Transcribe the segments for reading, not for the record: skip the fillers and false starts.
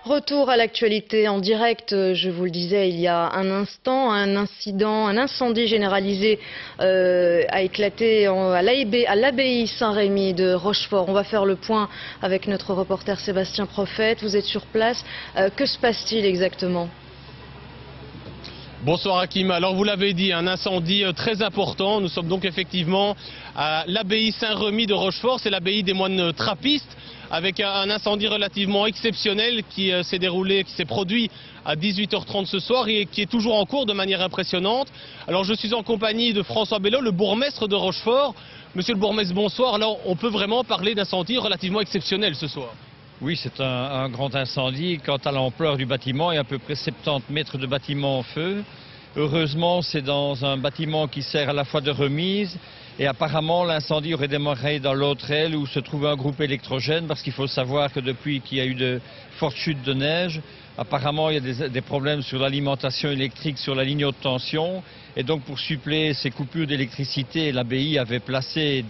Retour à l'actualité en direct, je vous le disais il y a un instant, un incendie généralisé a éclaté à l'abbaye Saint-Rémy de Rochefort. On va faire le point avec notre reporter Sébastien Prophète. Vous êtes sur place. Que se passe-t-il exactement ? Bonsoir Hakim, alors vous l'avez dit, un incendie très important. Nous sommes donc effectivement à l'abbaye Saint-Rémy de Rochefort, c'est l'abbaye des moines trappistes, avec un incendie relativement exceptionnel qui s'est produit à 18h30 ce soir et qui est toujours en cours de manière impressionnante. Alors je suis en compagnie de François Bello, le bourgmestre de Rochefort. Monsieur le bourgmestre, bonsoir. Alors on peut vraiment parler d'incendie relativement exceptionnel ce soir? Oui, c'est un grand incendie. Quant à l'ampleur du bâtiment, il y a à peu près 70 mètres de bâtiment en feu. Heureusement, c'est dans un bâtiment qui sert à la fois de remise. Et apparemment, l'incendie aurait démarré dans l'autre aile où se trouve un groupe électrogène, parce qu'il faut savoir que depuis qu'il y a eu de fortes chutes de neige, apparemment, il y a des problèmes sur l'alimentation électrique sur la ligne haute tension. Et donc, pour suppléer ces coupures d'électricité, l'abbaye avait placé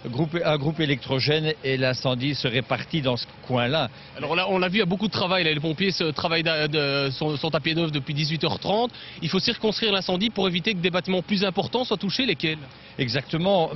un groupe électrogène et l'incendie se répartit dans ce coin-là. Alors là, on l'a vu, il y a beaucoup de travail. Là, les pompiers sont à pied d'œuvre depuis 18h30. Il faut circonscrire l'incendie pour éviter que des bâtiments plus importants soient touchés. Lesquels ? Exactement.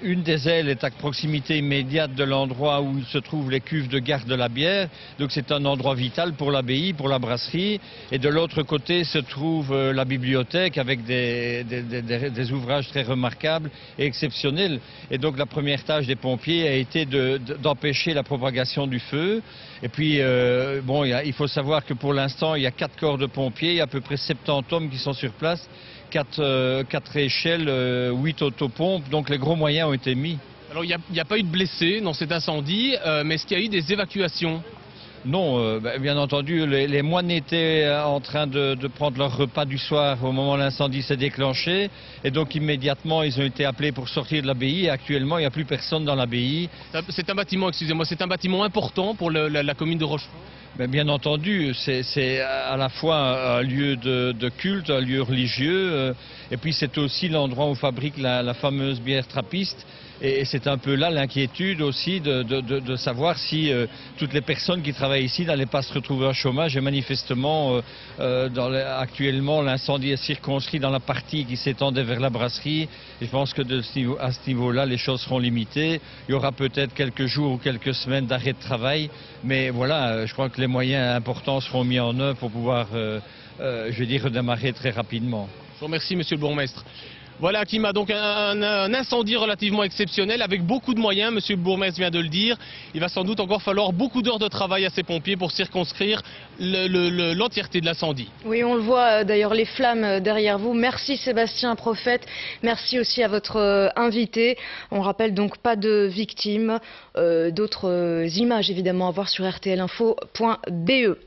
Une des ailes est à proximité immédiate de l'endroit où se trouvent les cuves de garde de la bière. Donc c'est un endroit vital pour l'abbaye, pour la brasserie. Et de l'autre côté se trouve la bibliothèque avec des ouvrages très remarquables et exceptionnels. Et donc la première tâche des pompiers a été d'empêcher la propagation du feu. Et puis, il faut savoir que pour l'instant, il y a 4 corps de pompiers, il y a à peu près 70 hommes qui sont sur place, 4 échelles, 8 autopompes, donc les gros moyens ont été mis. Alors il n'y a pas eu de blessés dans cet incendie, mais est-ce qu'il y a eu des évacuations ? Non, bien entendu, les moines étaient en train de prendre leur repas du soir au moment où l'incendie s'est déclenché. Et donc immédiatement, ils ont été appelés pour sortir de l'abbaye. Actuellement, il n'y a plus personne dans l'abbaye. C'est un bâtiment, excusez-moi, c'est un bâtiment important pour la commune de Rochefort. Bien entendu, c'est à la fois un lieu de culte, un lieu religieux, et puis c'est aussi l'endroit où on fabrique la fameuse bière trappiste. Et c'est un peu là l'inquiétude aussi de savoir si toutes les personnes qui travaillent ici n'allaient pas se retrouver au chômage. Et manifestement, actuellement, l'incendie est circonscrit dans la partie qui s'étendait vers la brasserie. Et je pense que à ce niveau-là, les choses seront limitées. Il y aura peut-être quelques jours ou quelques semaines d'arrêt de travail. Mais voilà, je crois que les moyens importants seront mis en œuvre pour pouvoir, redémarrer très rapidement. Je vous remercie, monsieur le bourgmestre. Voilà qui m'a donc un incendie relativement exceptionnel avec beaucoup de moyens, monsieur le bourgmestre vient de le dire. Il va sans doute encore falloir beaucoup d'heures de travail à ces pompiers pour circonscrire l'entièreté de l'incendie. Oui, on le voit d'ailleurs les flammes derrière vous. Merci Sébastien Prophète, merci aussi à votre invité. On rappelle donc pas de victimes, d'autres images évidemment à voir sur rtlinfo.be.